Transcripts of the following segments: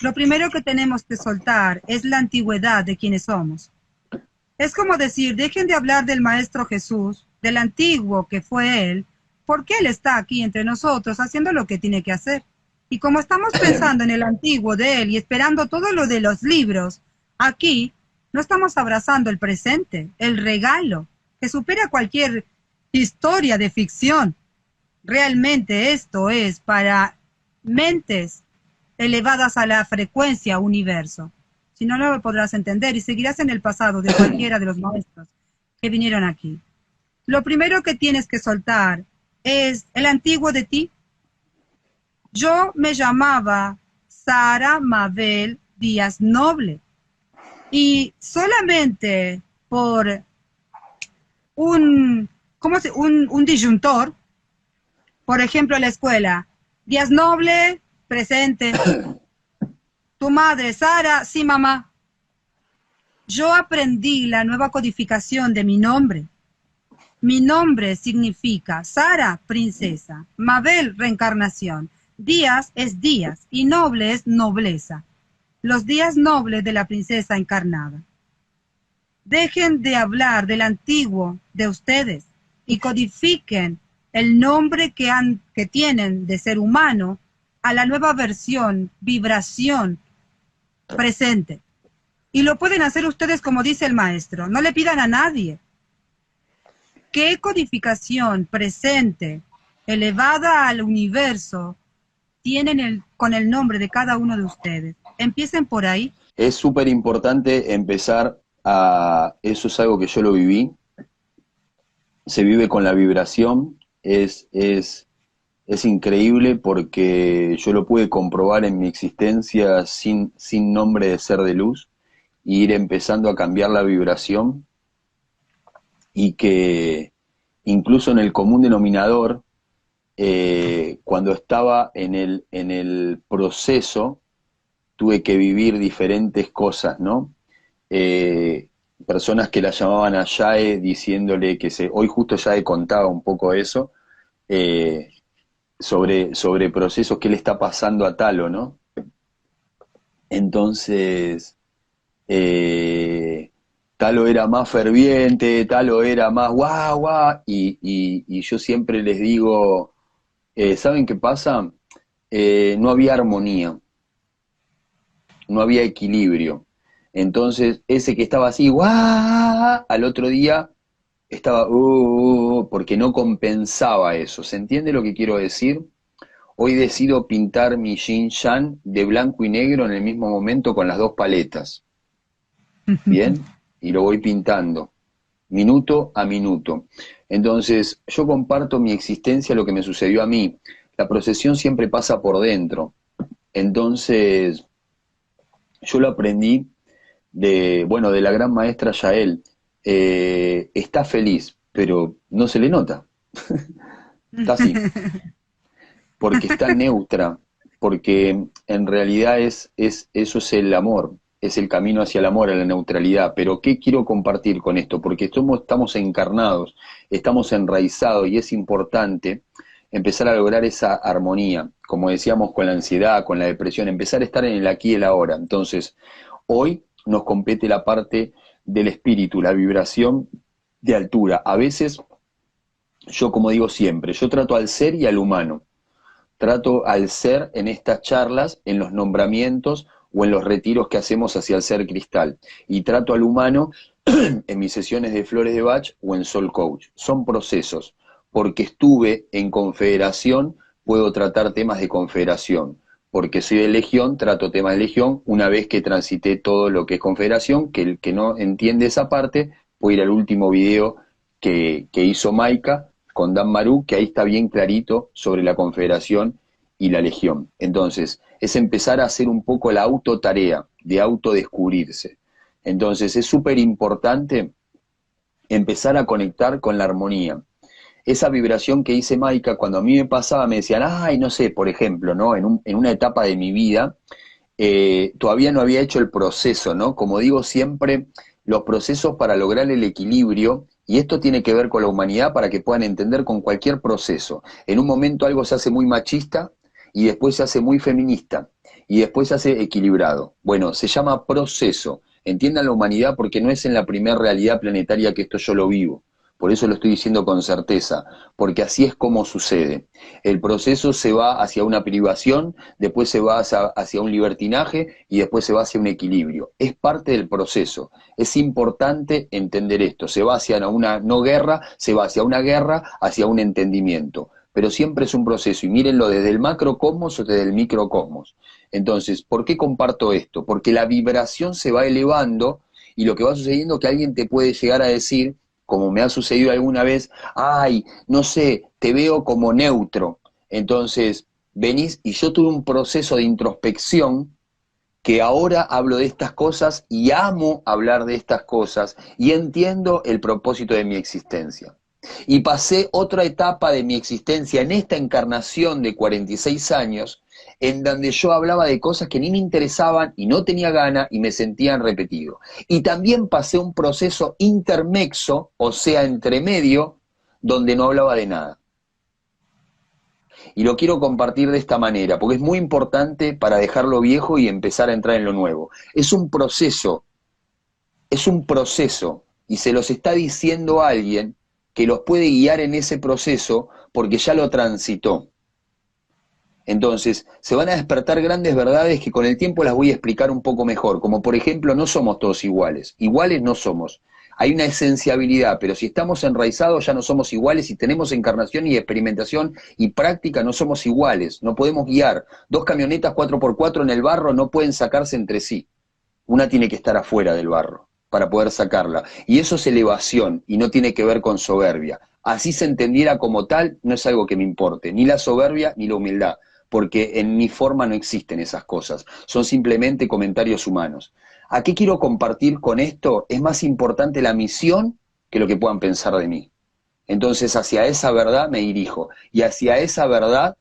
lo primero que tenemos que soltar es la antigüedad de quienes somos. Es como decir, dejen de hablar del Maestro Jesús, del antiguo que fue Él, porque Él está aquí entre nosotros haciendo lo que tiene que hacer. Y como estamos pensando en el antiguo de Él y esperando todo lo de los libros, aquí no estamos abrazando el presente, el regalo, que supera cualquier historia de ficción. Realmente esto es para mentes elevadas a la frecuencia universo. Si no, no lo podrás entender y seguirás en el pasado de cualquiera de los maestros que vinieron aquí. Lo primero que tienes que soltar es el antiguo de ti. Yo me llamaba Sara Mabel Díaz Noble y solamente por un disyuntor, por ejemplo, en la escuela, Díaz Noble, presente. Tu madre, Sara, sí, mamá. Yo aprendí la nueva codificación de mi nombre. Mi nombre significa Sara, princesa, Mabel, reencarnación, Díaz es Díaz y noble es nobleza. Los días nobles de la princesa encarnada. Dejen de hablar del antiguo de ustedes y codifiquen el nombre que tienen de ser humano a la nueva versión, vibración presente. Y lo pueden hacer ustedes como dice el maestro. No le pidan a nadie. ¿Qué codificación presente, elevada al universo, tienen con el nombre de cada uno de ustedes? Empiecen por ahí. Es súper importante empezar a... Eso es algo que yo lo viví. Se vive con la vibración. Es increíble porque yo lo pude comprobar en mi existencia sin nombre de ser de luz, e ir empezando a cambiar la vibración, y que incluso en el común denominador, cuando estaba en el proceso, tuve que vivir diferentes cosas, ¿no? Personas que la llamaban a Yae diciéndole hoy justo Yae contaba un poco eso, sobre procesos que le está pasando a Talo, ¿no? Entonces, Talo era más ferviente, Talo era más guau, guau, y yo siempre les digo, ¿saben qué pasa? No había armonía, no había equilibrio. Entonces, ese que estaba así, guau, al otro día estaba, porque no compensaba eso. ¿Se entiende lo que quiero decir? Hoy decido pintar mi yin yang de blanco y negro en el mismo momento con las dos paletas. ¿Bien? Y lo voy pintando, minuto a minuto. Entonces, yo comparto mi existencia, lo que me sucedió a mí. La procesión siempre pasa por dentro. Entonces, yo lo aprendí de la gran maestra Yael. Está feliz, pero no se le nota. Está así. Porque está neutra, porque en realidad eso es el amor, es el camino hacia el amor, a la neutralidad. Pero ¿qué quiero compartir con esto? Porque estamos encarnados, estamos enraizados, y es importante empezar a lograr esa armonía, como decíamos, con la ansiedad, con la depresión, empezar a estar en el aquí y el ahora. Entonces, hoy nos compete la parte del espíritu, la vibración de altura. A veces, yo como digo siempre, yo trato al ser y al humano. Trato al ser en estas charlas, en los nombramientos o en los retiros que hacemos hacia el ser cristal. Y trato al humano en mis sesiones de Flores de Bach o en Soul Coach. Son procesos. Porque estuve en confederación, puedo tratar temas de confederación. Porque soy de Legión, trato temas de Legión. Una vez que transité todo lo que es confederación, que el que no entiende esa parte, puede ir al último video que hizo Maika con Dan Marú, que ahí está bien clarito sobre la confederación y la legión. Entonces, es empezar a hacer un poco la autotarea, de autodescubrirse. Entonces, es súper importante empezar a conectar con la armonía. Esa vibración que dice Maika, cuando a mí me pasaba, me decían, ay, no sé, por ejemplo, ¿no? En una etapa de mi vida, todavía no había hecho el proceso, ¿no? Como digo siempre, los procesos para lograr el equilibrio, y esto tiene que ver con la humanidad para que puedan entender con cualquier proceso. En un momento algo se hace muy machista y después se hace muy feminista. y después se hace equilibrado. Bueno, se llama proceso. Entiendan la humanidad porque no es en la primera realidad planetaria que esto yo lo vivo. Por eso lo estoy diciendo con certeza, porque así es como sucede. El proceso se va hacia una privación, después se va hacia un libertinaje y después se va hacia un equilibrio. Es parte del proceso. Es importante entender esto. Se va hacia una no guerra, se va hacia una guerra, hacia un entendimiento. Pero siempre es un proceso, y mírenlo desde el macrocosmos o desde el microcosmos. Entonces, ¿por qué comparto esto? Porque la vibración se va elevando y lo que va sucediendo es que alguien te puede llegar a decir, como me ha sucedido alguna vez, ay, no sé, te veo como neutro. Entonces, venís y yo tuve un proceso de introspección que ahora hablo de estas cosas y amo hablar de estas cosas y entiendo el propósito de mi existencia. Y pasé otra etapa de mi existencia en esta encarnación de 46 años, en donde yo hablaba de cosas que ni me interesaban y no tenía gana y me sentían repetido. Y también pasé un proceso intermexo, o sea, entre medio, donde no hablaba de nada. Y lo quiero compartir de esta manera, porque es muy importante para dejarlo viejo y empezar a entrar en lo nuevo. Es un proceso, y se los está diciendo alguien que los puede guiar en ese proceso porque ya lo transitó. Entonces, se van a despertar grandes verdades que con el tiempo las voy a explicar un poco mejor, como por ejemplo, no somos todos iguales no somos. Hay una esenciabilidad, pero si estamos enraizados ya no somos iguales, y tenemos encarnación y experimentación y práctica no somos iguales, no podemos guiar. Dos camionetas 4x4 en el barro no pueden sacarse entre sí, una tiene que estar afuera del barro para poder sacarla, y eso es elevación y no tiene que ver con soberbia. Así se entendiera como tal, no es algo que me importe, ni la soberbia ni la humildad, porque en mi forma no existen esas cosas, son simplemente comentarios humanos. ¿A qué quiero compartir con esto? Es más importante la misión que lo que puedan pensar de mí. Entonces hacia esa verdad me dirijo, y hacia esa verdad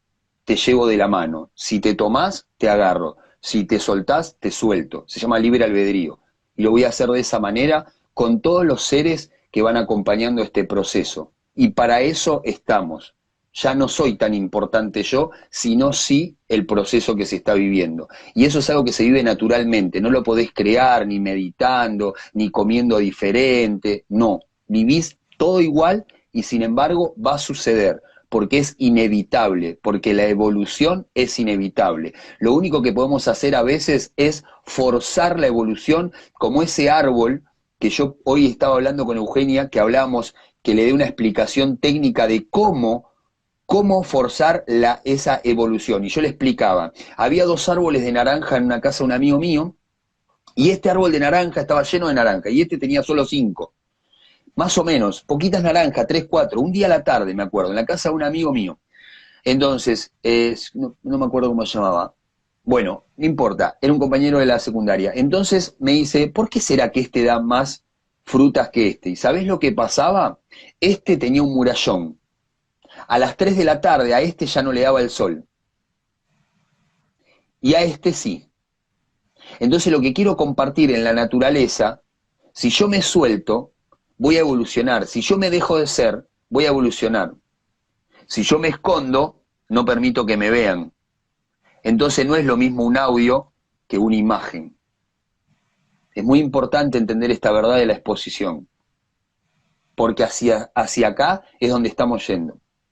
te llevo de la mano. Si te tomás, te agarro. Si te soltás, te suelto. Se llama libre albedrío. Y lo voy a hacer de esa manera con todos los seres que van acompañando este proceso. Y para eso estamos. Ya no soy tan importante yo, sino sí el proceso que se está viviendo. Y eso es algo que se vive naturalmente. No lo podés crear ni meditando, ni comiendo diferente. No, vivís todo igual y sin embargo va a suceder. Porque es inevitable, porque la evolución es inevitable. Lo único que podemos hacer a veces es forzar la evolución, como ese árbol que yo hoy estaba hablando con Eugenia, que hablábamos, que le dé una explicación técnica de cómo forzar esa evolución. Y yo le explicaba, había 2 árboles de naranja en una casa de un amigo mío, y este árbol de naranja estaba lleno de naranja, y este tenía solo 5. Más o menos, poquitas naranjas, 3, 4, un día a la tarde, me acuerdo, en la casa de un amigo mío. Entonces, no me acuerdo cómo se llamaba. Bueno, no importa, era un compañero de la secundaria. Entonces me dice, ¿por qué será que este da más frutas que este? ¿Y sabés lo que pasaba? Este tenía un murallón. A las 3 de la tarde a este ya no le daba el sol. Y a este sí. Entonces lo que quiero compartir en la naturaleza, si yo me suelto, voy a evolucionar. Si yo me dejo de ser, voy a evolucionar. Si yo me escondo, no permito que me vean. Entonces no es lo mismo un audio que una imagen. Es muy importante entender esta verdad de la exposición, porque hacia acá es donde estamos yendo.